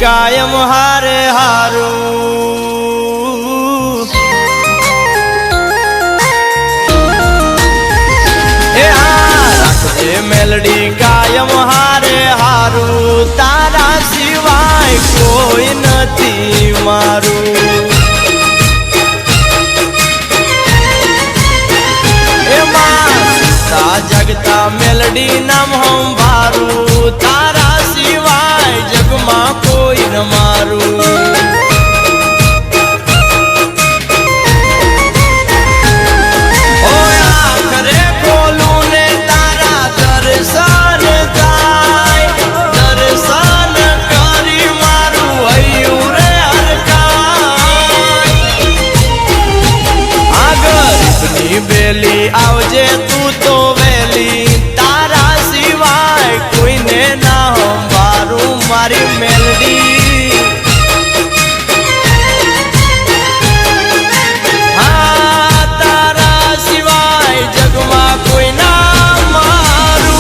कायम हारे हारू मेलडी कायम हारे हारू तारा सिवाय कोई नथी मारू जगता मेलडी नाम हम भारू तारा सिवाय जगमा कोई न मारू बेली आवजे तू तो वेली तारा सिवाय कोई ने ना हम बारू मारी मेलडी हाँ तारा सिवाय जगमा कोई ना मारू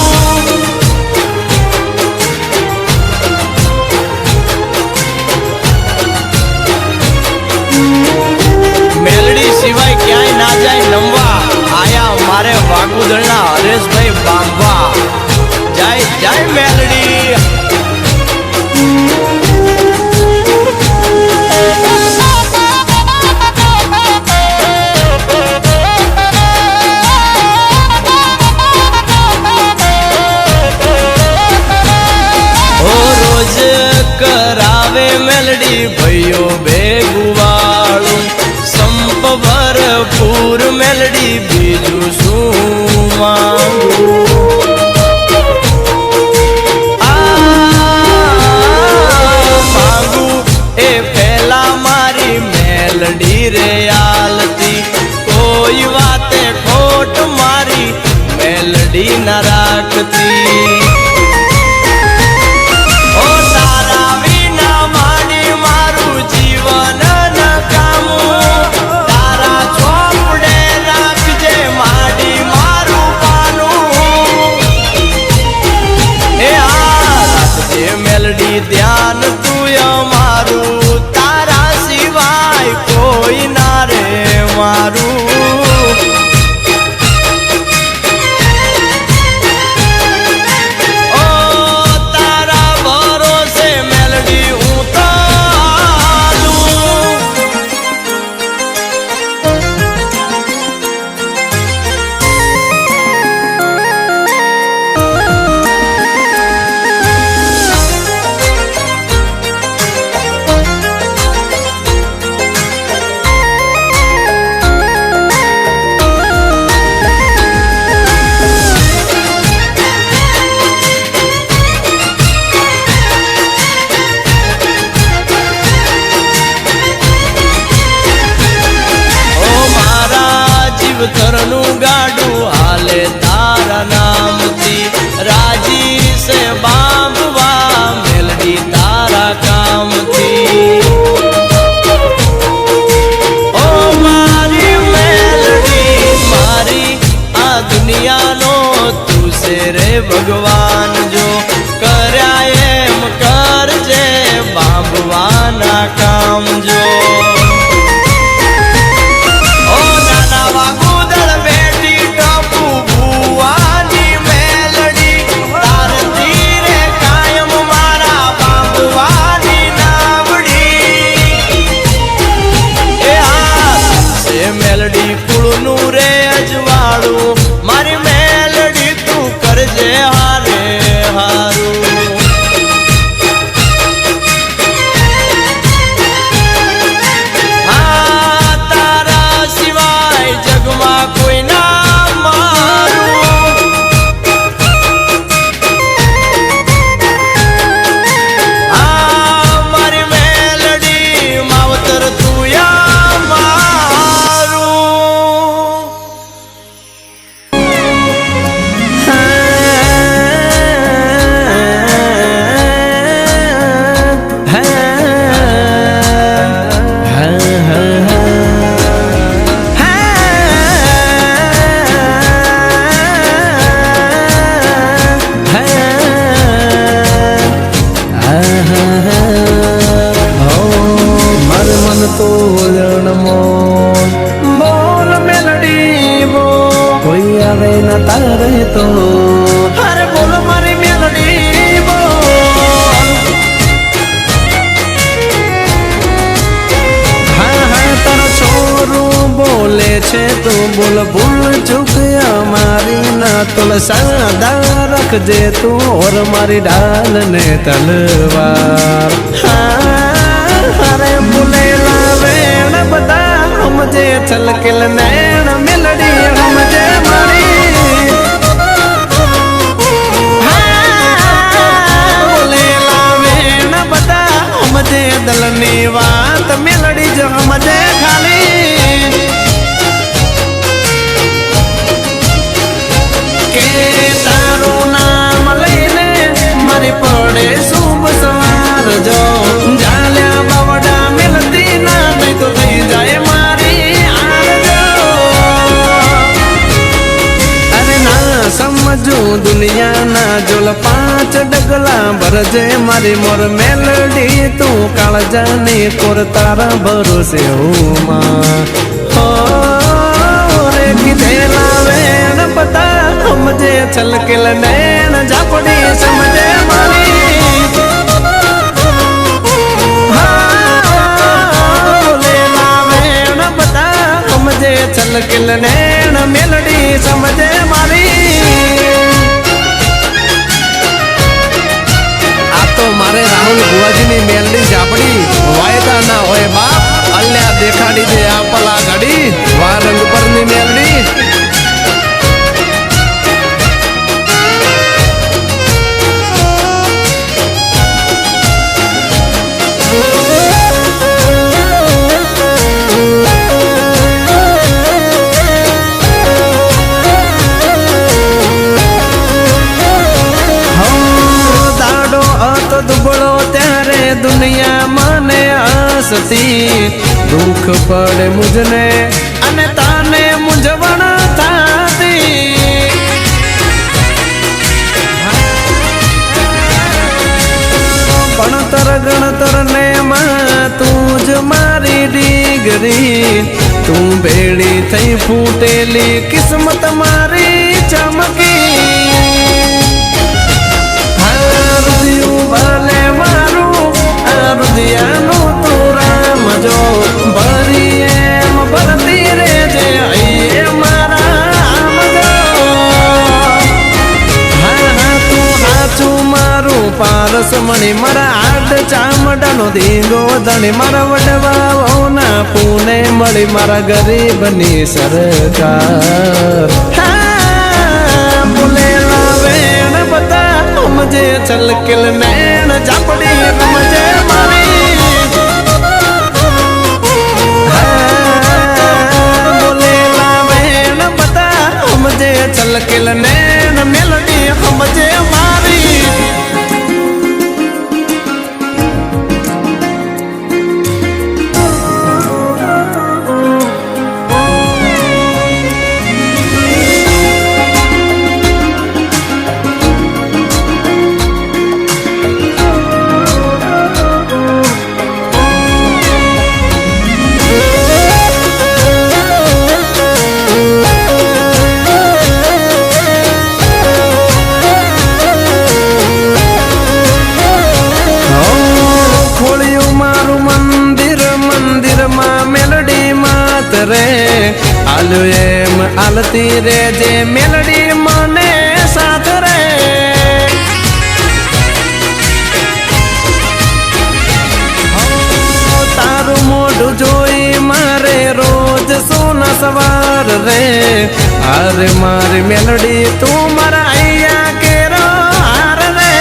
मेलडी सिवाय क्या ना जाए नंबर आया मारे वागुदलना हरेश भाई बांबा जय जय मेलडी ओ रोज करावे मेलडी भयो बेगुवाळू संप भरपूर मेलडी बीजू शू मांगू मांगू ए पहला मारी मेलडी रे आलती कोई बाते खोट मारी मेलडी न राखती ध्यान तू मारू तारा सिवाय कोई ना रे मारू ओ तारा भरोसे मेलडी उतारू तुलसादा रखजे तू और मारी ढाल ने तलवार। अरे बुलेला वेण बता मुझे छलकिल नैन मिलड़ी मुझे मारी। बुलेला वेण बता मुझे दलनी बात मिलड़ी जो मुझे खाली। के तारू नाम लईने मारी पड़े शुभ सवार जो जाल्या बावड़ा मिलती ना नहीं तो नहीं जाए मारी आर जो। अरे ना समझू दुनिया ना जोल 5 डगला भरजे मारी मोर मेलडी तू काल जाने कोर तारा भरोसे हो मां हो रे किधेला वेण पता मुझे छलकिल नैन झापड़ी समझे मारी। बोलेला वेण बता मुझे छलकिल नैन मेलडी समझे मारी। आ तो मारे राहुल बुआजी नी मेलडी झापड़ी वायदा ना होए बाप अल्या देखाड़ी दे आपला घड़ी वा रंग पर नी मेलडी। दुबड़ो त्यारे दुनिया माने आसती दुख पड़े मुझने अने ताने मुझवण थाती। भणतर गणतर ने मां तूज मारी डीगरी तू भेड़ी थई फूटेली किस्मत मारी चमकी। भले मारू रुदियानु तू राम जो भरी एम भरती रे जे आइए मारा आम जो। हाँ तू हाचू मारू पारस मणि मारा आड चामडानो धींगो धणी मारा वडवाओ ना पुणे मळी मारा गरीबनी सरकार। बुलेला वेण बता मुझे छलकिल नैन झापड़ी मुझे मारी। बोलेला वेण बता मुझे छलकिल नैन मेलडी मुझे मारी। आलू एम आलती रे जे मेलडी मने साथ रे। तारू मोढू जोई मारे रोज सोना सवार रे। अरे मारी मेलडी तू मारा आइया के रो हार रे।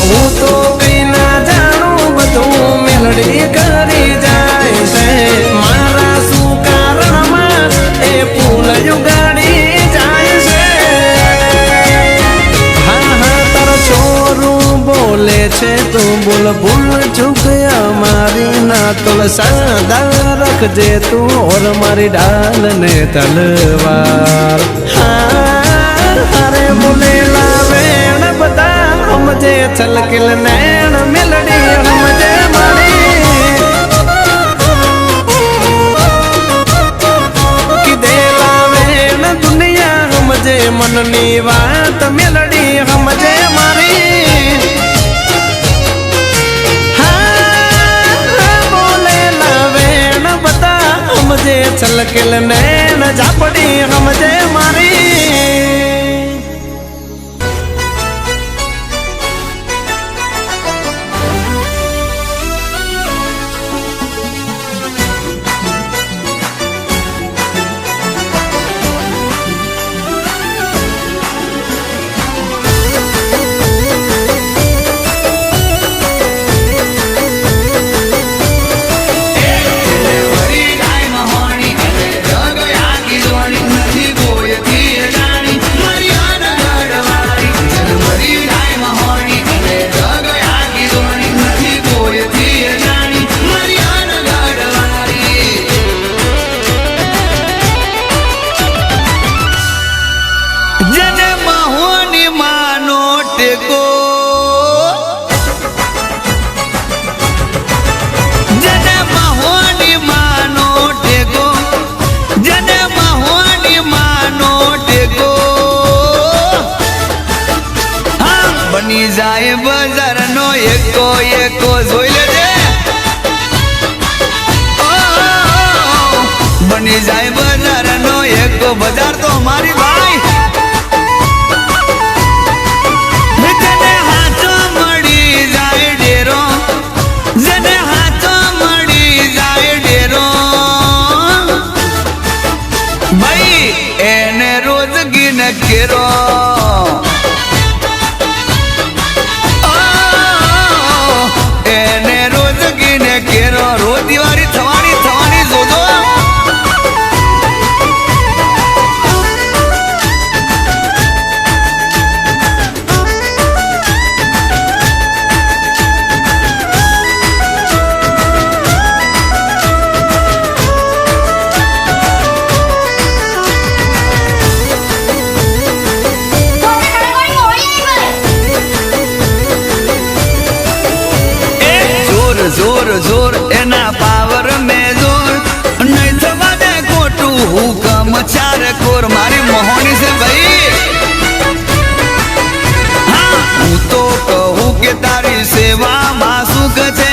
हूँ तो कई ना जानू बधू मेलडी करी जाए से मारा सु कारण में ए फूल युगाड़ी जाए से। हाँ हाँ तारा छोरू बोले छे तू बोल भूल चुक मारी ना तुलसादा रखजे तू और मारी ढाल ने तलवार। हाँ अरे बुलेला वेण बता मुझे छलकिल नैन मिलड़ी मुझे मारी। कि देला वेण दुनिया मुझे मननी बात मिलड़ी मुझे मारी। छलकिल नैन झापड़ी हम બની જાય બજારનો એકો એકો જોઈ લેજે બની જાય બજારનો એકો બજાર તો મારી ભાઈ જેને હાથો મળી જાય ડેરો જેને હાથો મળી જાય ડેરો ભાઈ એને રોજગી ન કેરો એને રોજગી ને કેરો રોજ દિવાળી થવાની થવાની જોજો જોર જોર એના પાવર મેં જોર નહીં થવા દે ખોટું હુકમ ચાર કોર મારી મોહની છે ભાઈ હા હું તો કહું કે તારી સેવામાં સુખ છે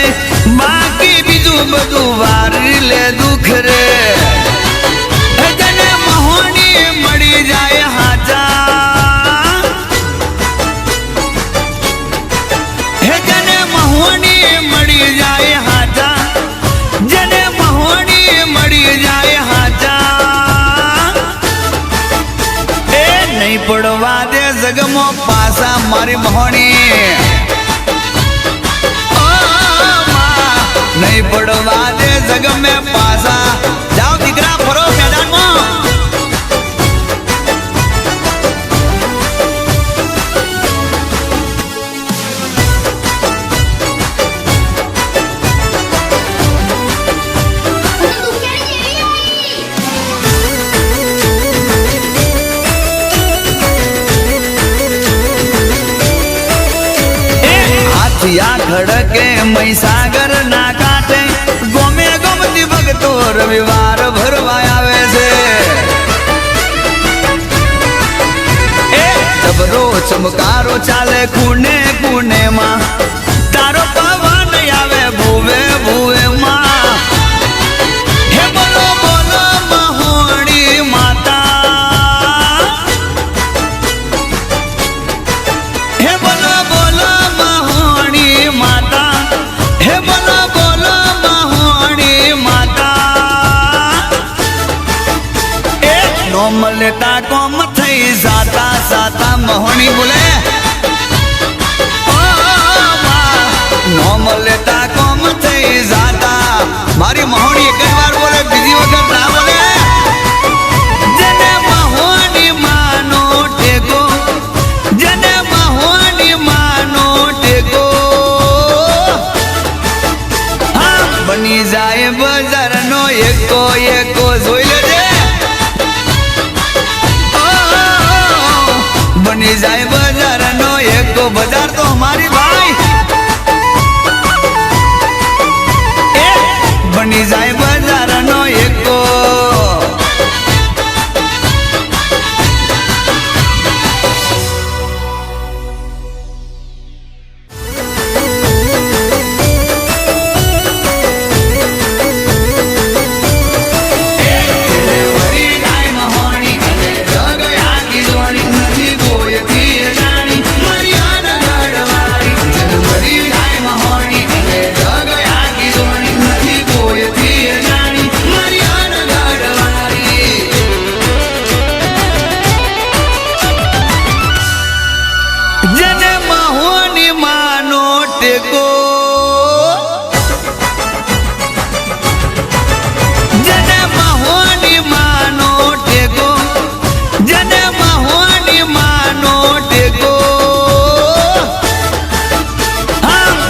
બાકી બીજું બધું વારી લે દુઃખ રે તને મોહની મળી જાય હાજા હે તને મોહની મળી જાય હાજા જેને મહોણી મળી જાય હાજા એ નહીં પડવા દે જગમો પાસા મારી મહોણી નહીં પડવા દે જગમે પાસા જાઓ દીકરા ફરો મેદાનમાં ખડકે મહીસાગર ના કાંઠે ગોમે ગમતી ભક્તો રવિવાર ભરવા આવે છે એ જબરો ચમકારો ચાલે ખૂણે ખૂણે માં તારો પવન આવે ભૂવે ભૂવે માં હે બોલો બોલો મહોણી માતા હે બોલો બોલો માતા હે બોલો બોલો મહોણી માતા એ નોમ લેતા કોમ થઈ જાતા સાતા મહોણી બોલે નોમ લેતા કોમ થઈ જાતા મારી મહોણી એક જ વાર બોલે બીજી વખત ના બોલે જેને મહોણી માનો ટેકો જેને મહોણી માનો ટેકો બની જાય બજારનો એકો એકો જોઈ લેજે બની જાય બજારનો એકો બજાર તો મારી ભાઈ બની જાય બજારનો એકો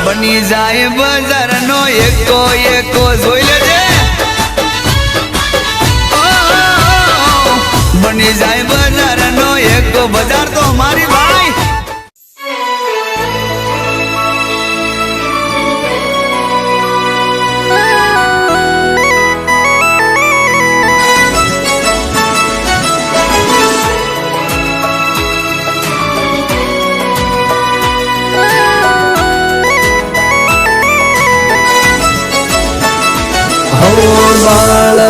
બની જાય બજારનો એકો એકો જોઈ લેજે બની જાય બજારનો એકો બજાર તો મારી ભાઈ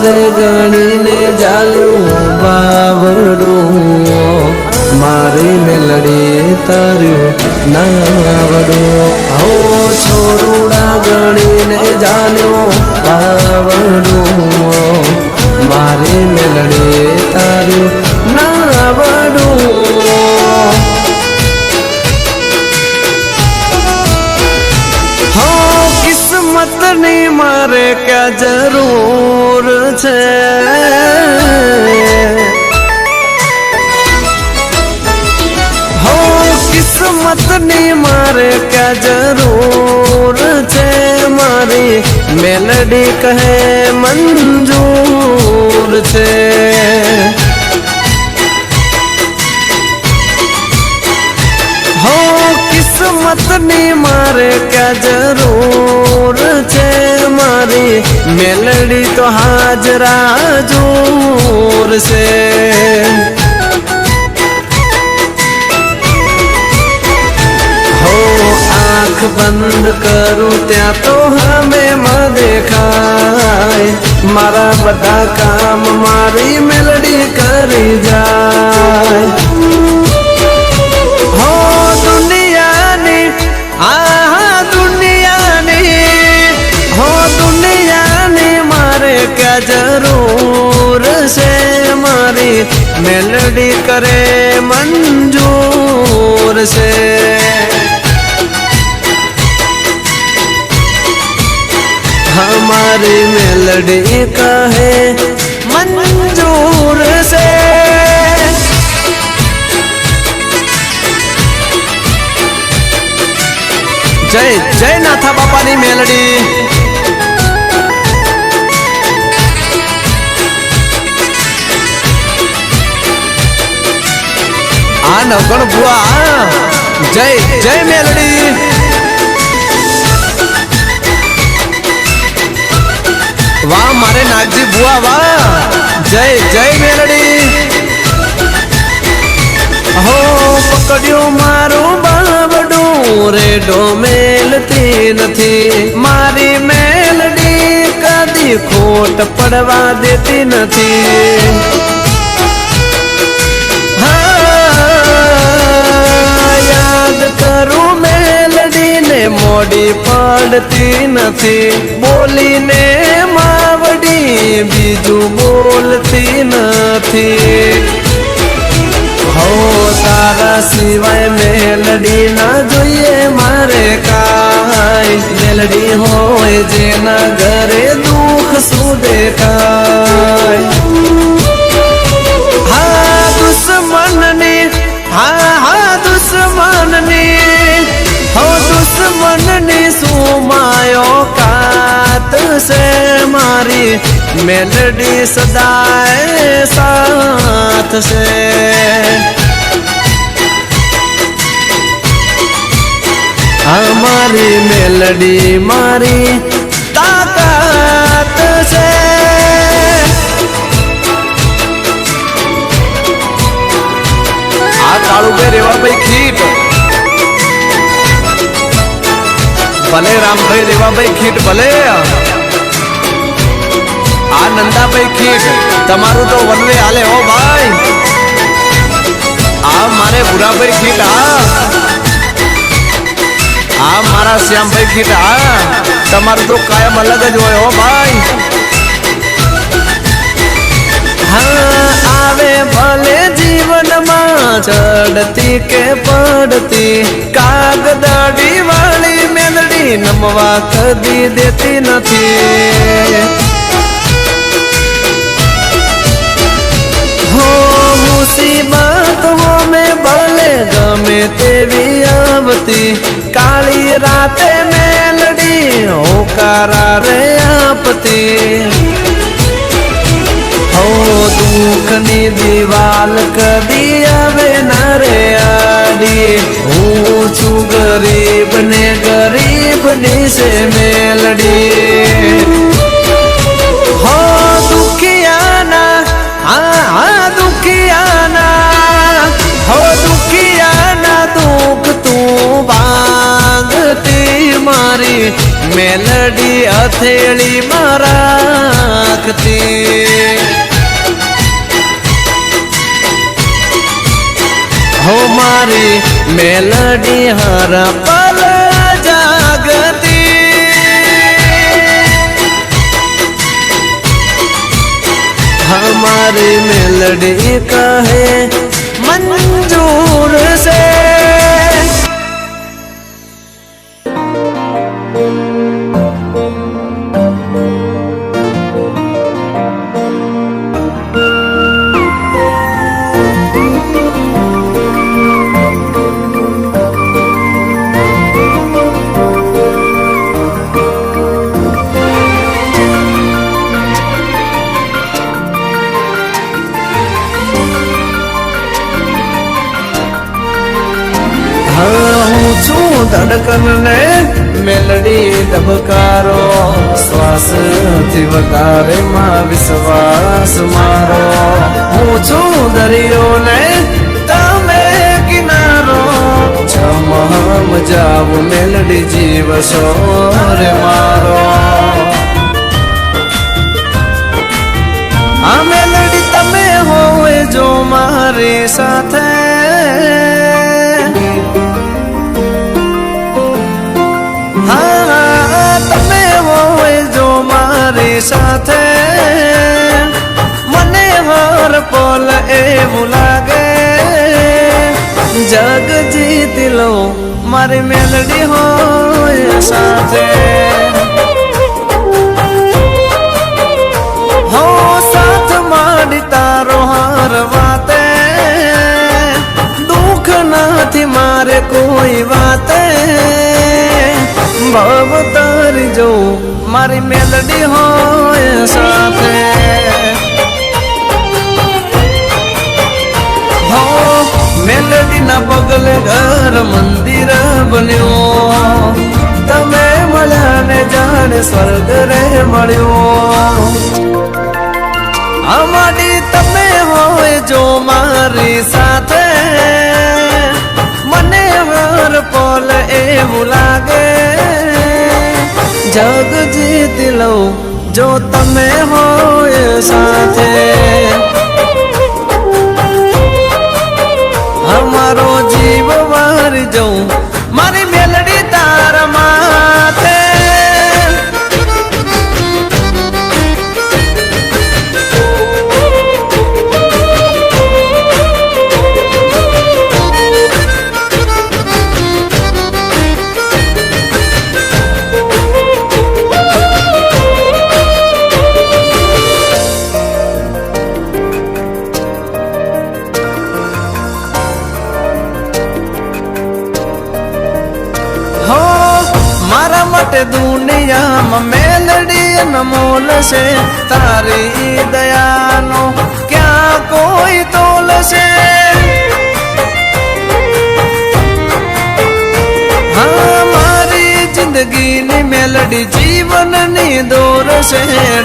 રે ગણીને જાલ્યું બાવડું મારી મેલડી તાર્યું નાવડું હો છોરુડા ગણીને જાલ્યો બાવડું મારી મેલડી તાર્યું નાવડું હો કિસ્મતની મારે ક્યાં જરૂર છે કિસ્મતની મારે ક્યાં જરૂર છે મારી મેલડી કહે મંજૂર છે હો કિસ્મતની મારે ક્યાં જરૂર છે મારી મેલડી તો હાજરા જોર છે आँख बंद करूं त्या तो हमें में देखाय मारा बड़ा काम मारी मेलडी करी जाय हो दुनियानी दुनियानी मारे क्या जरूर से मारी मेलडी करे मंजूर से हमारी मेलडी कहे मंजूर से जय जय नाथा बापा नी मेलडी आ नवगण बुआ जय जय मेलडी वाह मारे नागजी बुआ वाह जय जय मेलडी हो पकड़ियो मारो बावडू रेडो मेलती नथी मारी मेलडी कदी खोट पड़वा देती नथी याद करूं मेलडी ने मोडी पड़ती नथी बोली ने मावडी बीजू बोलती नथी हो तारा सिवाय मेलडी ना जोईए मारे काय मेलडी होय जेना घरे दुख सु देखाय दुश्मननी दुश्मननी सुमायो कात से मारी मेलडी सदाए साथ से हमारी मेलडी मारी ताकत से आ काळू पे रेवा भाई खीट भले राम भाई रेवा भाई खीट भले आ नंदा भाई खीट तमारू तो वनवे हाले हो भाई आ मारे बुरा भाई खीट आ मारा श्याम भाई खीट तमारू तो कायम अलग ज होय हो भाई हाँ आवे भले जीवन में चढ़ती के पड़ती कागदाड़ी वाली मेलडी नमवा कदी देती नथी हो मुसीबतों में भले गमे तेवी आवती काली राते मेलडी होकारा रे आपती हो दुखनी दीवाल कदी आवे ना रे आडी हूँ छू गरीब ने गरीबनी से मेलडी हो दुखियाना दुखियाना हो दुखियाना दुख तू बांधती मारी मेलडी हथेली माराखती મેલડી હર પલ જાગતી हमारी मेलडी कहे मंजूर से धड़कन ने मेलडी धबकारो श्वास थी वकारे मां विश्वास मारो हूँ छू दरियो ने तमे किनारो छम जाऊ मेलडी जीव शोरे मारो आ मेलडी तमे होए जो मारी साथे સાથે મને હર પલ એવું લાગે જગ જીતી લો મારી મેલડી હોય સાથે હો સાથ માંડી તારો હર વાતે દુઃખ નથી મારે કોઈ વાતે ભવ તારી જો મારી મેલડી હોય સાથે હો મેલડી ના પગલે ઘર મંદિર બન્યો તમે મળ્યા ને જાણે સ્વર્ગ રે મળ્યો અમારી તમે હોય જો મારી સાથે મને હર પલ એવું લાગે जग जीत लो जो तमे होए साथे हमारो जीव वार जो मारी मेलडी तार माथे दुनिया में मेलडी अनमोल से तारी दया नो क्या कोई तोल से हमारी जिंदगी नी मेलडी जीवन नी दौर से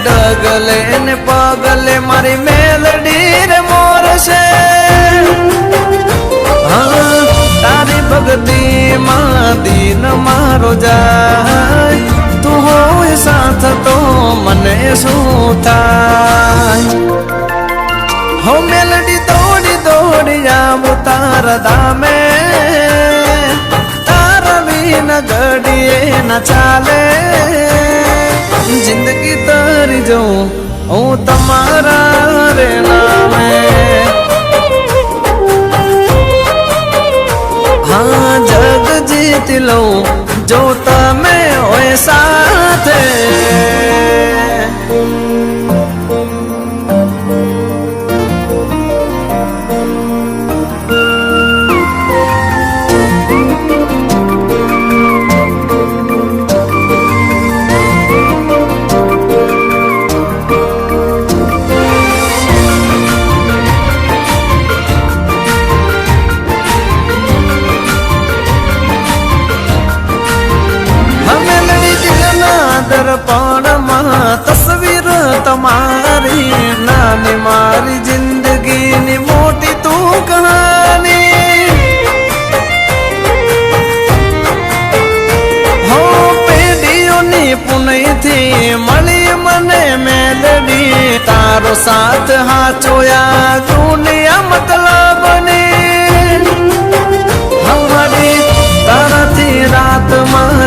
डगले ने पगले मारी मेलडी रे मोर से तारी भक्ति मां दीन मारो जाय तू हो साथ तो मने सूताय हो मेलडी दौड़ी दौड़ी जाऊं तारा दामे तारा बिन घड़िए न चाले जिंदगी तारी जो हूँ तमारा रे नामे हाँ जग जीत लो जो तमे होए साथे दर्पण में तस्वीर तुम्हारी नानी मारी जिंदगी नी मोटी तू कहानी हो पेढ़ियों नी पुनई थी मली मने मेलडी तारो साथ हाथोया दुनिया मतलब बनी हमारी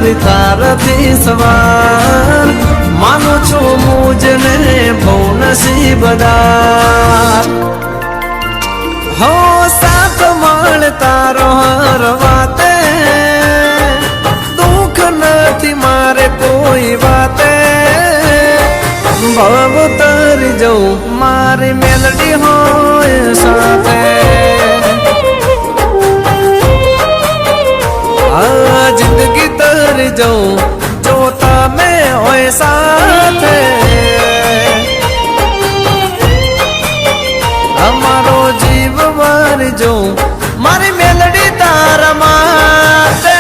મારી તારથી સવાર માનું છું મુજને બહુ નસીબદાર હો સાથ મળતા રહો હર વાતે દુઃખ નથી મારે કોઈ વાતે ભવ તરી જવું મારી મેલડી હોય સાથે આ જિંદગી તરી જવું જો તમે હોય સાથે અમારો જીવ મારી જવું મારી મેલડી તારા માટે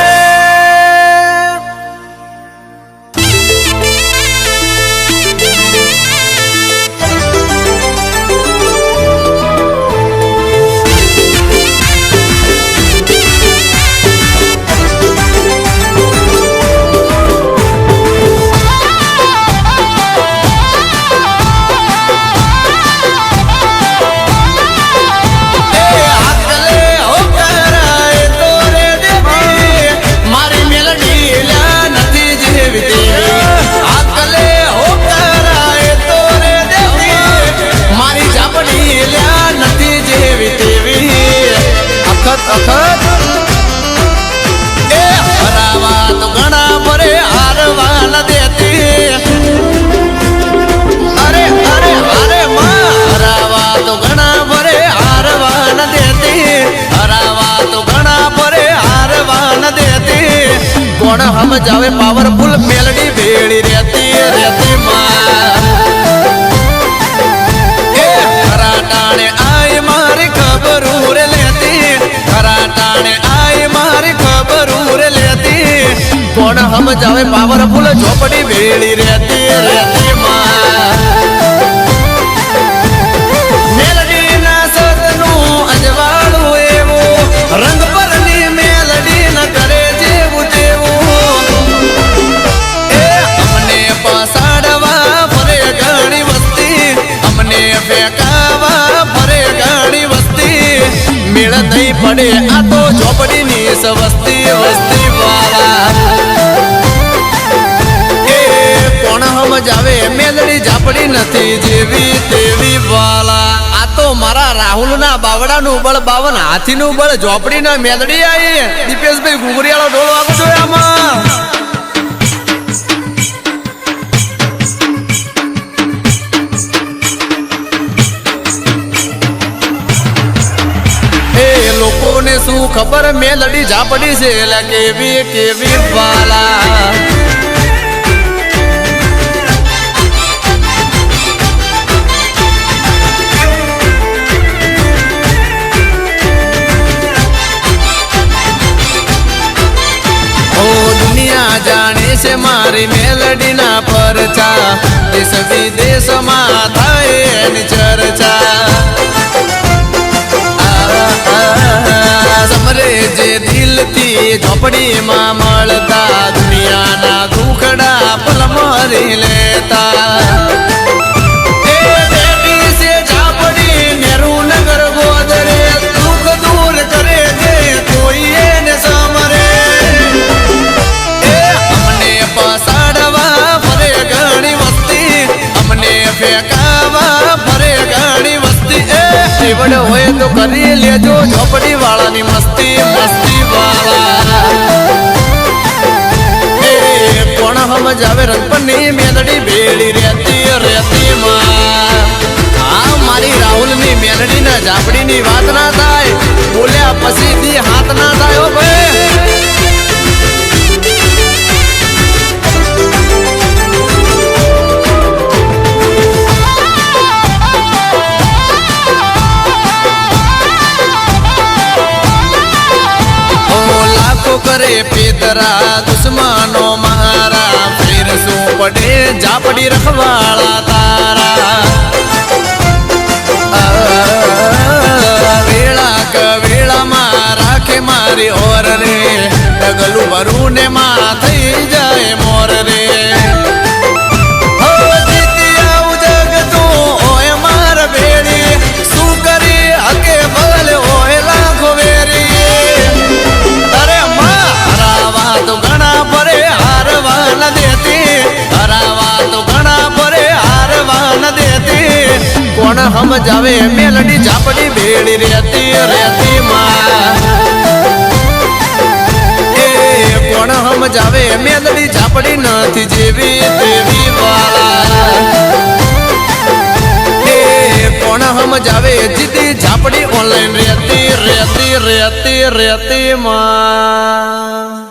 हम जावे पावरफुल मेलडी भेड़ी रहती रहती टाणे आई मारी खबर रे लेती टाणे आई मारी खबर रे लेती कौन हम जावे पावरफुल झोपड़ी भेड़ी रहती रहती मेलडी ना सतनु अजवाड़ू एवो रंग परनी मेलडी न करे जेवू तेवू मेड़ नहीं पड़े आ तो झोपड़ी नी वस्ती वस्ती वाला कौन हम जावे मेलड़ी झापड़ी नहीं जेवी तेवी वाला आ तो मारा राहुल ना बावड़ा नु बळ 52 हाथी नु बळ झोपड़ी ना मेलड़ी आई दीपेश भाई घुगरियाळो ढोल वागो छो आमा शू खबर मेलडी झापड़ी से केवी केवी वाला ओ दुनिया जाने से मारी मेलडी ना परचा देश विदेश में थाए चर्चा समरे जे दिल थी झोपड़ी में मलता दुनिया ना दुखड़ा पल मारी लेता से झापड़ी नेहरू नगर गोदरे दुख दूर करे दे कोई ने समरे हमने पसाड़वा फरे घणी वस्ती हमने फेंकावा फरे घणी वस्ती बड़े होए तो करी लेजो झोपड़ी वाला नी मस्ती मस्ती वाला कौन हम जावे रंगपनी मेलडी भेड़ी रहती रहती मारी राहुल नी मेलडी ना झापड़ी नी बात ना थाय बोल्या पसी दी हाथ ना थाय ओ भाई करे पेतरा दुश्मनों मारा फिर सू पड़े झापड़ी रखवाड़ा तारा वेला कवेला मारा के मारी और रे डगलू भरू ने मा थई जाए मोर रे સમજાવે મેલડી ઝાપડી ભેળી રહેતી રહેતી માં એ કોણ સમજાવે મેલડી ઝાપડી નથી જેવી તેવી વાળા એ કોણ સમજાવે જીતી ઝાપડી ઓનલાઈન રહેતી રહેતી રહેતી રહેતી માં